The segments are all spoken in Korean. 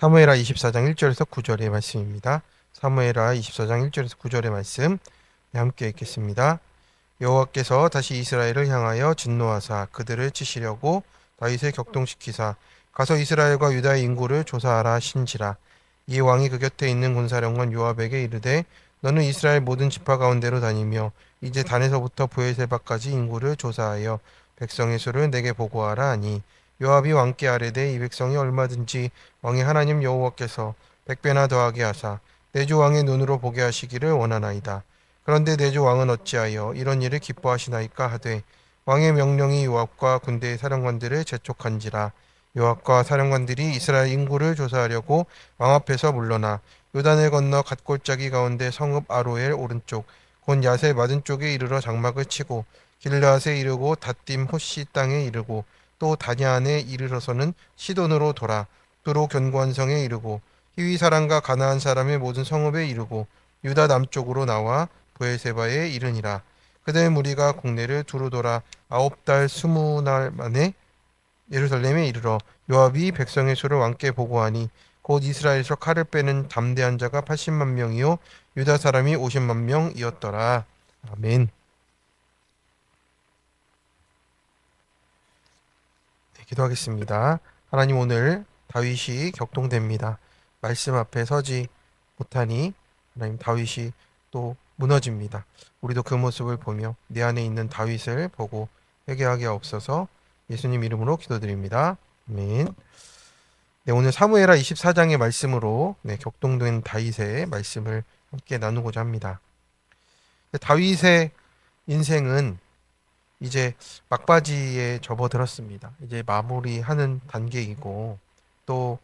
사무엘하 24장 1절에서 9절의 말씀입니다. 사무엘하 24장 1절에서 9절의 말씀 함께 읽겠습니다. 여호와께서 다시 이스라엘을 향하여 진노하사 그들을 치시려고 다윗을 격동시키사 가서 이스라엘과 유다의 인구를 조사하라 하신지라. 이 왕이 그 곁에 있는 군사령관 요압에게 이르되 너는 이스라엘 모든 지파 가운데로 다니며 이제 단에서부터 브엘세바까지 인구를 조사하여 백성의 수를 내게 보고하라 하니 요압이 왕께 아뢰되 이 백성이 얼마든지 왕의 하나님 여호와께서 백배나 더하게 하사 내 주 왕의 눈으로 보게 하시기를 원하나이다. 그런데 내 주 왕은 어찌하여 이런 일을 기뻐하시나이까 하되 왕의 명령이 요압과 군대의 사령관들을 재촉한지라. 요압과 사령관들이 이스라엘 인구를 조사하려고 왕 앞에서 물러나 요단을 건너 갓골짜기 가운데 성읍 아로엘 오른쪽 곧 야세 맞은 쪽에 이르러 장막을 치고 길르앗에 이르고 닷딤 호시 땅에 이르고 또 다냐안에 이르러서는 시돈으로 돌아 두로 견고한 성에 이르고 히위 사람과 가나안 사람의 모든 성읍에 이르고 유다 남쪽으로 나와 브엘세바에 이르니라. 그들의 무리가 국내를 두루 돌아 9달 20날 만에 예루살렘에 이르러 요압이 백성의 수를 왕께 보고하니 곧 이스라엘에서 칼을 빼는 담대한 자가 80만 명이요 유다 사람이 50만 명이었더라. 아멘. 네, 기도하겠습니다. 하나님, 오늘 다윗이 격동됩니다. 말씀 앞에 서지 못하니 하나님, 다윗이 또 무너집니다. 우리도 그 모습을 보며 내 안에 있는 다윗을 보고 회개하게 하옵소서. 예수님 이름으로 기도드립니다. 아멘. 네, 오늘 사무엘하 24장의 말씀으로 격동된 다윗의 말씀을 함께 나누고자 합니다. 다윗의 인생은 이제 막바지에 접어들었습니다. 이제 마무리하는 단계이고 또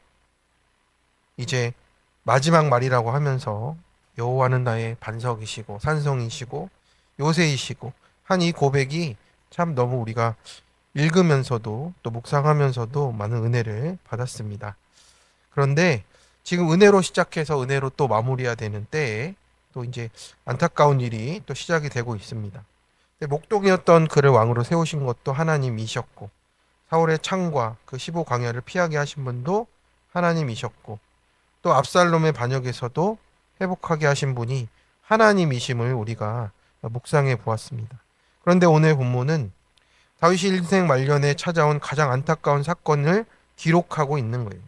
이제 마지막 말이라고 하면서 여호와는 나의 반석이시고 산성이시고 요새이시고 한 이 고백이 참 너무 우리가 읽으면서도 또 묵상하면서도 많은 은혜를 받았습니다. 그런데 지금 은혜로 시작해서 은혜로 또 마무리해야 되는 때에 또 이제 안타까운 일이 또 시작이 되고 있습니다. 목동이었던 그를 왕으로 세우신 것도 하나님이셨고 사울의 창과 그 15광야를 피하게 하신 분도 하나님이셨고 또 압살롬의 반역에서도 회복하게 하신 분이 하나님이심을 우리가 묵상해 보았습니다. 그런데 오늘 본문은 다윗이 일생 말년에 찾아온 가장 안타까운 사건을 기록하고 있는 거예요.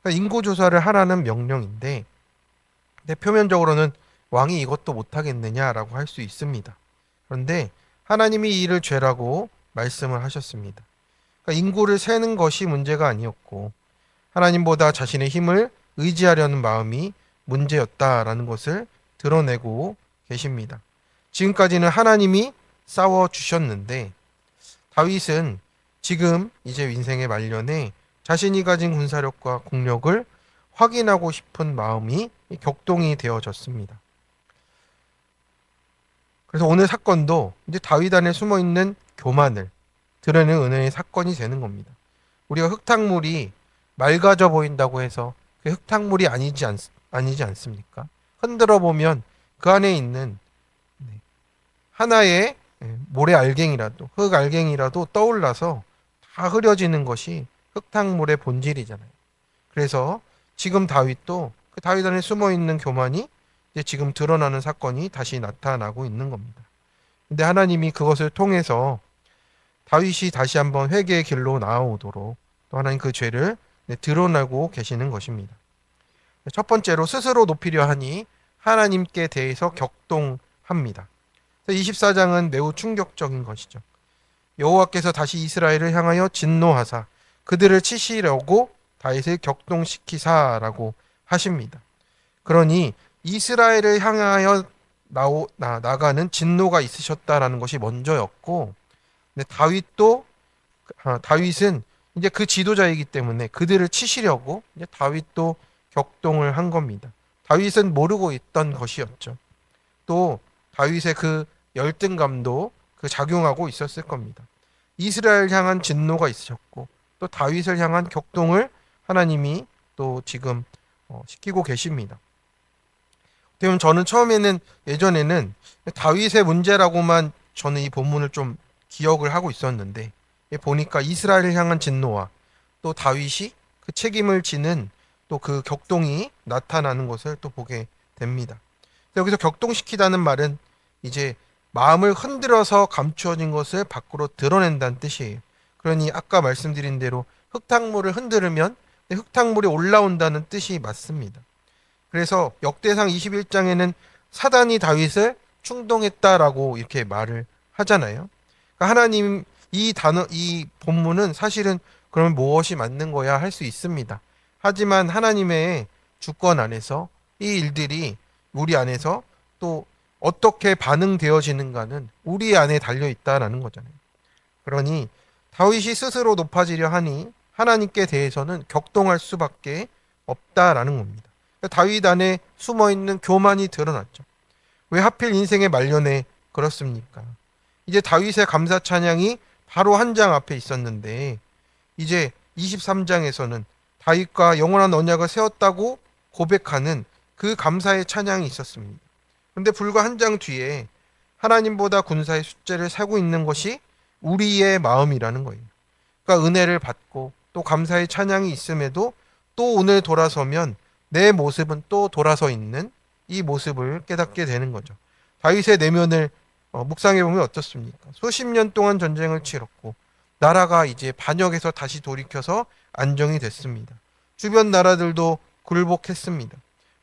그러니까 인구조사를 하라는 명령인데 근데 표면적으로는 왕이 이것도 못하겠느냐라고 할 수 있습니다. 그런데 하나님이 이 일을 죄라고 말씀을 하셨습니다. 그러니까 인구를 세는 것이 문제가 아니었고 하나님보다 자신의 힘을 의지하려는 마음이 문제였다라는 것을 드러내고 계십니다. 지금까지는 하나님이 싸워주셨는데 다윗은 지금 이제 인생의 말년에 자신이 가진 군사력과 국력을 확인하고 싶은 마음이 격동이 되어졌습니다. 그래서 오늘 사건도 이제 다윗 안에 숨어 있는 교만을 드러내는 은혜의 사건이 되는 겁니다. 우리가 흙탕물이 맑아져 보인다고 해서 그 흙탕물이 아니지 않습니까? 흔들어 보면 그 안에 있는 하나의 모래 알갱이라도 흙 알갱이라도 떠올라서 다 흐려지는 것이 흙탕물의 본질이잖아요. 그래서 지금 다윗도 그 다윗 안에 숨어 있는 교만이 이제 지금 드러나는 사건이 다시 나타나고 있는 겁니다. 근데 하나님이 그것을 통해서 다윗이 다시 한번 회개의 길로 나아오도록 또 하나님 그 죄를 드러나고 계시는 것입니다. 첫 번째로 스스로 높이려 하니 하나님께 대해서 격동합니다. 24장은 매우 충격적인 것이죠. 여호와께서 다시 이스라엘을 향하여 진노하사 그들을 치시려고 다윗을 격동시키사라고 하십니다. 그러니 이스라엘을 향하여 나가는 진노가 있으셨다라는 것이 먼저였고, 근데 다윗은 이제 그 지도자이기 때문에 그들을 치시려고 이제 다윗도 격동을 한 겁니다. 다윗은 모르고 있던 것이었죠. 또 다윗의 그 열등감도 그 작용하고 있었을 겁니다. 이스라엘 향한 진노가 있으셨고 또 다윗을 향한 격동을 하나님이 또 지금 시키고 계십니다. 그러면 저는 처음에는 예전에는 다윗의 문제라고만 저는 이 본문을 좀 기억을 하고 있었는데 보니까 이스라엘을 향한 진노와 또 다윗이 그 책임을 지는 또 그 격동이 나타나는 것을 또 보게 됩니다. 여기서 격동시키다는 말은 이제 마음을 흔들어서 감추어진 것을 밖으로 드러낸다는 뜻이에요. 그러니 아까 말씀드린 대로 흙탕물을 흔들으면 흙탕물이 올라온다는 뜻이 맞습니다. 그래서 역대상 21장에는 사단이 다윗을 충동했다라고 이렇게 말을 하잖아요. 그러니까 하나님 이 본문은 사실은 그러면 무엇이 맞는 거야 할 수 있습니다. 하지만 하나님의 주권 안에서 이 일들이 우리 안에서 또 어떻게 반응되어지는가는 우리 안에 달려 있다라는 거잖아요. 그러니 다윗이 스스로 높아지려 하니 하나님께 대해서는 격동할 수밖에 없다라는 겁니다. 다윗 안에 숨어 있는 교만이 드러났죠. 왜 하필 인생의 말년에 그렇습니까? 이제 다윗의 감사 찬양이 바로 한 장 앞에 있었는데 이제 23장에서는 다윗과 영원한 언약을 세웠다고 고백하는 그 감사의 찬양이 있었습니다. 근데 불과 한 장 뒤에 하나님보다 군사의 숫자를 세고 있는 것이 우리의 마음이라는 거예요. 그러니까 은혜를 받고 또 감사의 찬양이 있음에도 또 오늘 돌아서면 내 모습은 또 돌아서 있는 이 모습을 깨닫게 되는 거죠. 다윗의 내면을 묵상해 보면 어떻습니까? 수십 년 동안 전쟁을 치렀고 나라가 이제 반역에서 다시 돌이켜서 안정이 됐습니다. 주변 나라들도 굴복했습니다.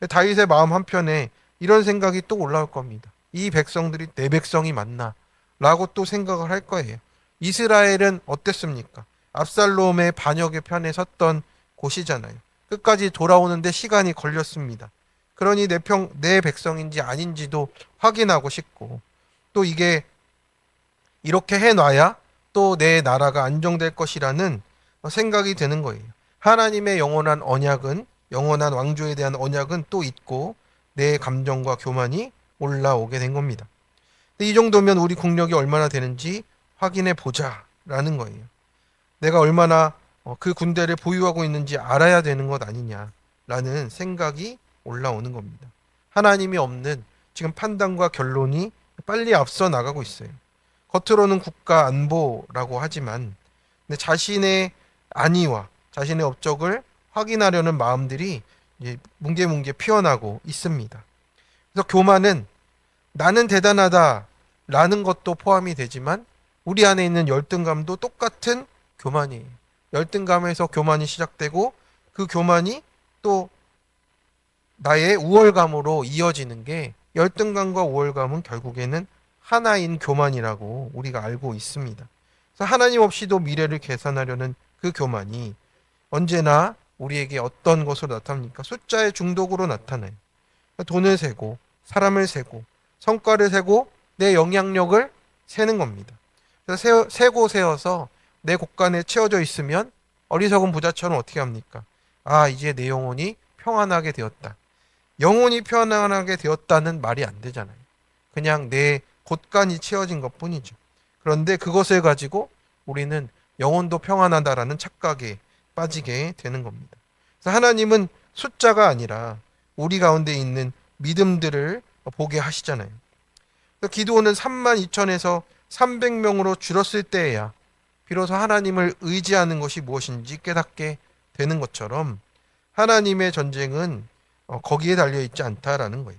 다윗의 마음 한편에 이런 생각이 또 올라올 겁니다. 이 백성들이 내 백성이 맞나? 라고 또 생각을 할 거예요. 이스라엘은 어땠습니까? 압살롬의 반역의 편에 섰던 곳이잖아요. 끝까지 돌아오는데 시간이 걸렸습니다. 그러니 내 백성인지 아닌지도 확인하고 싶고 또 이게 이렇게 해놔야 또 내 나라가 안정될 것이라는 생각이 드는 거예요. 하나님의 영원한 언약은 영원한 왕조에 대한 언약은 또 있고 내 감정과 교만이 올라오게 된 겁니다. 이 정도면 우리 국력이 얼마나 되는지 확인해 보자라는 거예요. 내가 얼마나 그 군대를 보유하고 있는지 알아야 되는 것 아니냐라는 생각이 올라오는 겁니다. 하나님이 없는 지금 판단과 결론이 빨리 앞서 나가고 있어요. 겉으로는 국가 안보라고 하지만 자신의 안위와 자신의 업적을 확인하려는 마음들이 이제 뭉게뭉게 피어나고 있습니다. 그래서 교만은 나는 대단하다라는 것도 포함이 되지만 우리 안에 있는 열등감도 똑같은 교만이에요. 열등감에서 교만이 시작되고 그 교만이 또 나의 우월감으로 이어지는 게 열등감과 우월감은 결국에는 하나인 교만이라고 우리가 알고 있습니다. 그래서 하나님 없이도 미래를 계산하려는 그 교만이 언제나 우리에게 어떤 것으로 나타납니까? 숫자의 중독으로 나타나요. 돈을 세고 사람을 세고 성과를 세고 내 영향력을 세는 겁니다. 그래서 세고 세어서 내 곳간에 채워져 있으면 어리석은 부자처럼 어떻게 합니까? 아, 이제 내 영혼이 평안하게 되었다. 영혼이 평안하게 되었다는 말이 안 되잖아요. 그냥 내 곳간이 채워진 것 뿐이죠. 그런데 그것을 가지고 우리는 영혼도 평안하다라는 착각에 빠지게 되는 겁니다. 그래서 하나님은 숫자가 아니라 우리 가운데 있는 믿음들을 보게 하시잖아요. 기드온은 3만 2천에서 300명으로 줄었을 때에야 비로소 하나님을 의지하는 것이 무엇인지 깨닫게 되는 것처럼 하나님의 전쟁은 거기에 달려있지 않다라는 거예요.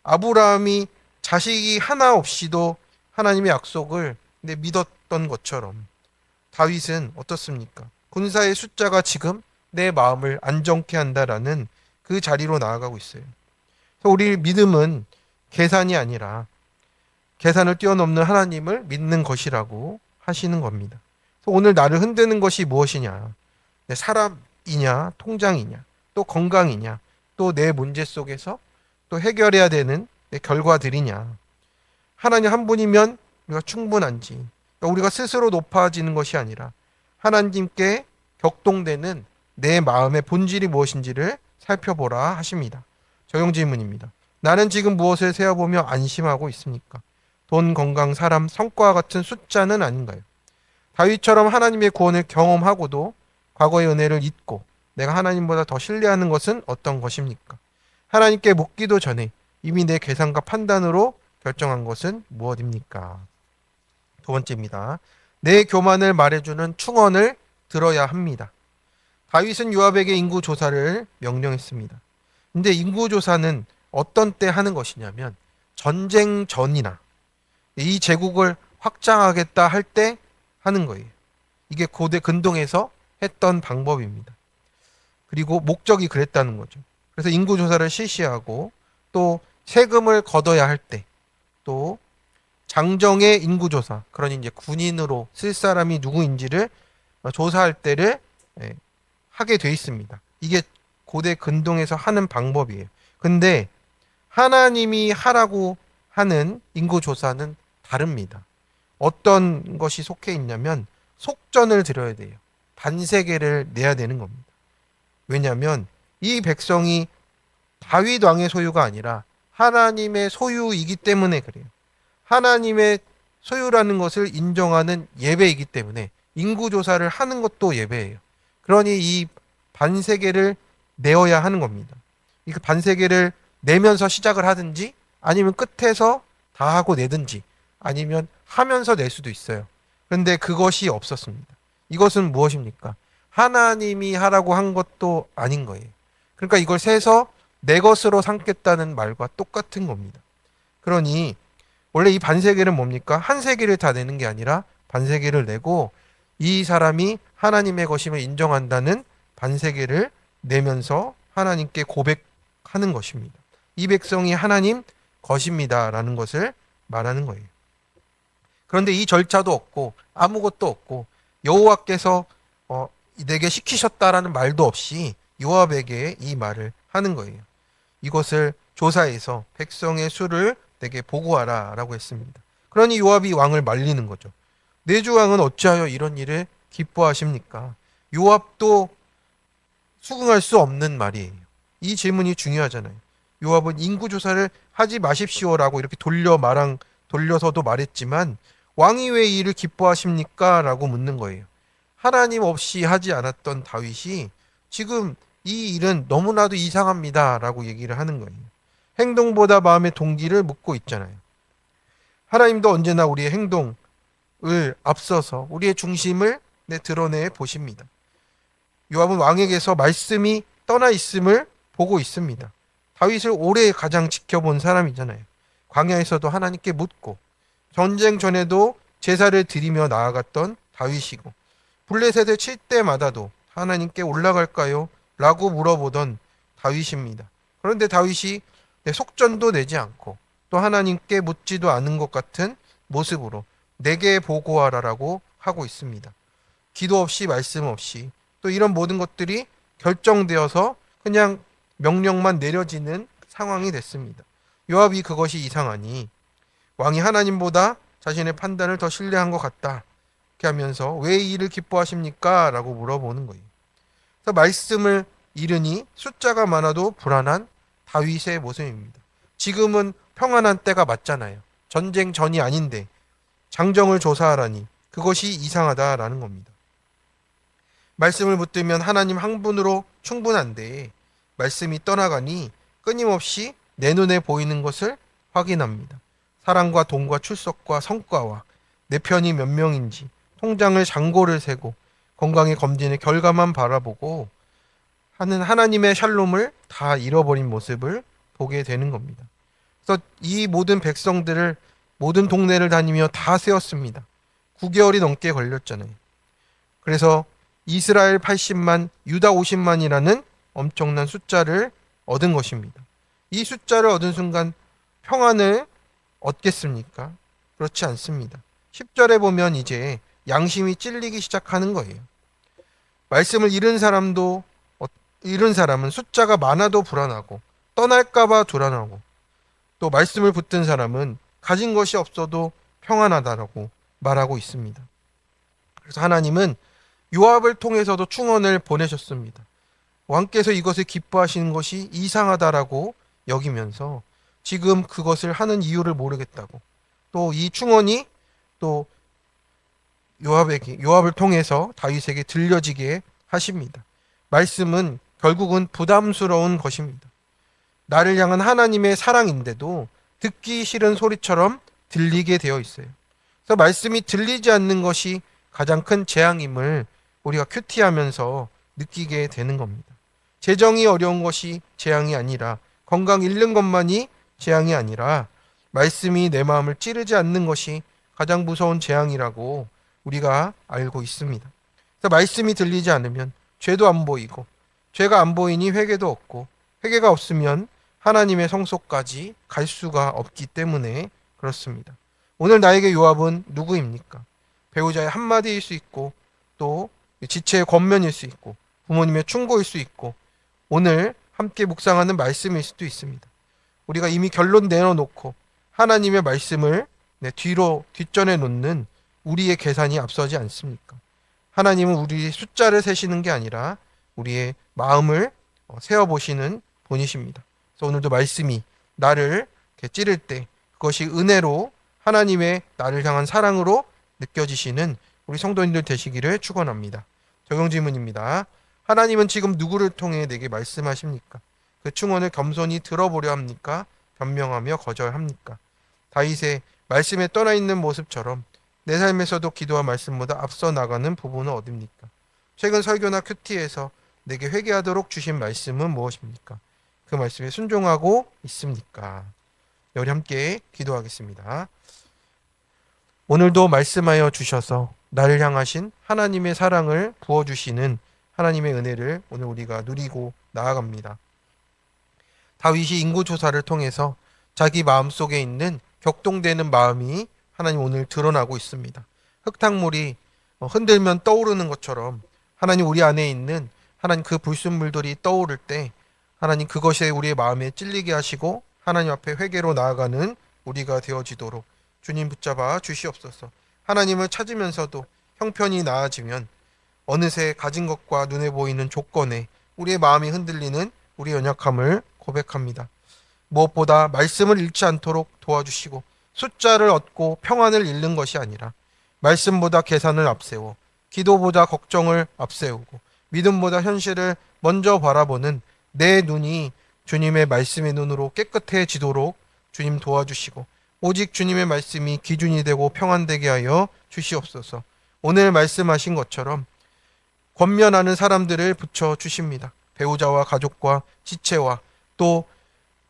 아브라함이 자식이 하나 없이도 하나님의 약속을 믿었던 것처럼 다윗은 어떻습니까? 군사의 숫자가 지금 내 마음을 안정케 한다라는 그 자리로 나아가고 있어요. 그래서 우리 믿음은 계산이 아니라 계산을 뛰어넘는 하나님을 믿는 것이라고 하시는 겁니다. 그래서 오늘 나를 흔드는 것이 무엇이냐? 내 사람이냐, 통장이냐, 또 건강이냐, 또 내 문제 속에서 또 해결해야 되는 내 결과들이냐. 하나님 한 분이면 우리가 충분한지, 그러니까 우리가 스스로 높아지는 것이 아니라 하나님께 격동되는 내 마음의 본질이 무엇인지를 살펴보라 하십니다. 적용 질문입니다. 나는 지금 무엇을 세어보며 안심하고 있습니까? 돈, 건강, 사람, 성과와 같은 숫자는 아닌가요? 다윗처럼 하나님의 구원을 경험하고도 과거의 은혜를 잊고 내가 하나님보다 더 신뢰하는 것은 어떤 것입니까? 하나님께 묻기도 전에 이미 내 계산과 판단으로 결정한 것은 무엇입니까? 두 번째입니다. 내 교만을 말해주는 충언을 들어야 합니다. 다윗은 요압에게 인구 조사를 명령했습니다. 근데 인구 조사는 어떤 때 하는 것이냐면 전쟁 전이나 이 제국을 확장하겠다 할 때 하는 거예요. 이게 고대 근동에서 했던 방법입니다. 그리고 목적이 그랬다는 거죠. 그래서 인구 조사를 실시하고 또 세금을 걷어야 할 때, 또 장정의 인구 조사, 그러니 이제 군인으로 쓸 사람이 누구인지를 조사할 때를 예, 하게 돼 있습니다. 이게 고대 근동에서 하는 방법이에요. 근데 하나님이 하라고 하는 인구 조사는 다릅니다. 어떤 것이 속해 있냐면 속전을 드려야 돼요. 반세계를 내야 되는 겁니다. 왜냐하면 이 백성이 다윗 왕의 소유가 아니라 하나님의 소유이기 때문에 그래요. 하나님의 소유라는 것을 인정하는 예배이기 때문에 인구조사를 하는 것도 예배예요. 그러니 이 반세계를 내어야 하는 겁니다. 이 반세계를 내면서 시작을 하든지 아니면 끝에서 다 하고 내든지 아니면 하면서 낼 수도 있어요. 그런데 그것이 없었습니다. 이것은 무엇입니까? 하나님이 하라고 한 것도 아닌 거예요. 그러니까 이걸 세서 내 것으로 삼겠다는 말과 똑같은 겁니다. 그러니 원래 이 반세계는 뭡니까? 한 세계를 다 내는 게 아니라 반세계를 내고 이 사람이 하나님의 것임을 인정한다는 반세계를 내면서 하나님께 고백하는 것입니다. 이 백성이 하나님 것입니다라는 것을 말하는 거예요. 그런데 이 절차도 없고 아무것도 없고 여호와께서 내게 시키셨다라는 말도 없이 요압에게 이 말을 하는 거예요. 이것을 조사해서 백성의 수를 내게 보고하라 라고 했습니다. 그러니 요압이 왕을 말리는 거죠. 내 주 왕은 어찌하여 이런 일을 기뻐하십니까? 요압도 수긍할 수 없는 말이에요. 이 질문이 중요하잖아요. 요압은 인구조사를 하지 마십시오라고 이렇게 돌려서도 말했지만 왕이 왜 이 일을 기뻐하십니까? 라고 묻는 거예요. 하나님 없이 하지 않았던 다윗이 지금 이 일은 너무나도 이상합니다 라고 얘기를 하는 거예요. 행동보다 마음의 동기를 묻고 있잖아요. 하나님도 언제나 우리의 행동을 앞서서 우리의 중심을 드러내 보십니다. 요압은 왕에게서 말씀이 떠나 있음을 보고 있습니다. 다윗을 오래 가장 지켜본 사람이잖아요. 광야에서도 하나님께 묻고 전쟁 전에도 제사를 드리며 나아갔던 다윗이고 블레셋을 칠 때마다도 하나님께 올라갈까요? 라고 물어보던 다윗입니다. 그런데 다윗이 속전도 내지 않고 또 하나님께 묻지도 않은 것 같은 모습으로 내게 보고하라라고 하고 있습니다. 기도 없이 말씀 없이 또 이런 모든 것들이 결정되어서 그냥 명령만 내려지는 상황이 됐습니다. 요압이 그것이 이상하니 왕이 하나님보다 자신의 판단을 더 신뢰한 것 같다. 이렇게 하면서 왜 이 일을 기뻐하십니까? 라고 물어보는 거예요. 그래서 말씀을 잃으니 숫자가 많아도 불안한 다윗의 모습입니다. 지금은 평안한 때가 맞잖아요. 전쟁 전이 아닌데 장정을 조사하라니 그것이 이상하다라는 겁니다. 말씀을 붙들면 하나님 한 분으로 충분한데 말씀이 떠나가니 끊임없이 내 눈에 보이는 것을 확인합니다. 사랑과 돈과 출석과 성과와 내 편이 몇 명인지 통장을 잔고를 세고 건강의 검진의 결과만 바라보고 하는 하나님의 샬롬을 다 잃어버린 모습을 보게 되는 겁니다. 그래서 이 모든 백성들을 모든 동네를 다니며 다 세웠습니다. 9개월이 넘게 걸렸잖아요. 그래서 이스라엘 80만, 유다 50만이라는 엄청난 숫자를 얻은 것입니다. 이 숫자를 얻은 순간 평안을 얻겠습니까? 그렇지 않습니다. 10절에 보면 이제 양심이 찔리기 시작하는 거예요. 말씀을 잃은 사람은 숫자가 많아도 불안하고 떠날까봐 불안하고 또 말씀을 붙든 사람은 가진 것이 없어도 평안하다라고 말하고 있습니다. 그래서 하나님은 요압을 통해서도 충언을 보내셨습니다. 왕께서 이것을 기뻐하시는 것이 이상하다라고 여기면서 지금 그것을 하는 이유를 모르겠다고 또 이 충언이 또 요압을 통해서 다윗에게 들려지게 하십니다. 말씀은 결국은 부담스러운 것입니다. 나를 향한 하나님의 사랑인데도 듣기 싫은 소리처럼 들리게 되어 있어요. 그래서 말씀이 들리지 않는 것이 가장 큰 재앙임을 우리가 큐티하면서 느끼게 되는 겁니다. 재정이 어려운 것이 재앙이 아니라, 건강 잃는 것만이 재앙이 아니라, 말씀이 내 마음을 찌르지 않는 것이 가장 무서운 재앙이라고 우리가 알고 있습니다. 그래서 말씀이 들리지 않으면 죄도 안 보이고, 죄가 안 보이니 회개도 없고, 회개가 없으면 하나님의 성소까지 갈 수가 없기 때문에 그렇습니다. 오늘 나에게 요압은 누구입니까? 배우자의 한마디일 수 있고, 또 지체의 권면일 수 있고, 부모님의 충고일 수 있고, 오늘 함께 묵상하는 말씀일 수도 있습니다. 우리가 이미 결론 내어놓고 하나님의 말씀을 뒤로 뒷전에 놓는 우리의 계산이 앞서지 않습니까? 하나님은 우리 숫자를 세시는 게 아니라 우리의 마음을 세어보시는 분이십니다. 그래서 오늘도 말씀이 나를 이렇게 찌를 때 그것이 은혜로 하나님의 나를 향한 사랑으로 느껴지시는 우리 성도님들 되시기를 축원합니다. 적용 질문입니다. 하나님은 지금 누구를 통해 내게 말씀하십니까? 그 충언을 겸손히 들어보려 합니까? 변명하며 거절합니까? 다윗의 말씀에 떠나 있는 모습처럼 내 삶에서도 기도와 말씀보다 앞서 나가는 부분은 어디입니까? 최근 설교나 큐티에서 내게 회개하도록 주신 말씀은 무엇입니까? 그 말씀에 순종하고 있습니까? 우리 함께 기도하겠습니다. 오늘도 말씀하여 주셔서 나를 향하신 하나님의 사랑을 부어주시는 하나님의 은혜를 오늘 우리가 누리고 나아갑니다. 다윗이 인구조사를 통해서 자기 마음속에 있는 격동되는 마음이 하나님 오늘 드러나고 있습니다. 흙탕물이 흔들면 떠오르는 것처럼 하나님 우리 안에 있는 하나님 그 불순물들이 떠오를 때 하나님 그것에 우리의 마음에 찔리게 하시고 하나님 앞에 회개로 나아가는 우리가 되어지도록 주님 붙잡아 주시옵소서. 하나님을 찾으면서도 형편이 나아지면 어느새 가진 것과 눈에 보이는 조건에 우리의 마음이 흔들리는 우리의 연약함을 고백합니다. 무엇보다 말씀을 잃지 않도록 도와주시고 숫자를 얻고 평안을 잃는 것이 아니라 말씀보다 계산을 앞세워 기도보다 걱정을 앞세우고 믿음보다 현실을 먼저 바라보는 내 눈이 주님의 말씀의 눈으로 깨끗해지도록 주님 도와주시고 오직 주님의 말씀이 기준이 되고 평안되게 하여 주시옵소서. 오늘 말씀하신 것처럼 권면하는 사람들을 붙여 주십니다. 배우자와 가족과 지체와 또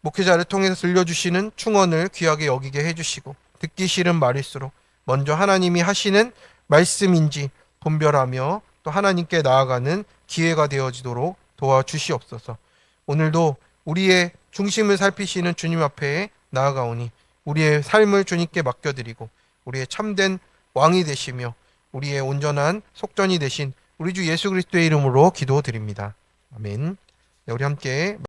목회자를 통해서 들려주시는 충언을 귀하게 여기게 해주시고 듣기 싫은 말일수록 먼저 하나님이 하시는 말씀인지 분별하며 또 하나님께 나아가는 기회가 되어지도록 도와주시옵소서. 오늘도 우리의 중심을 살피시는 주님 앞에 나아가오니 우리의 삶을 주님께 맡겨드리고 우리의 참된 왕이 되시며 우리의 온전한 속전이 되신 우리 주 예수 그리스도의 이름으로 기도드립니다. 아멘. 우리 함께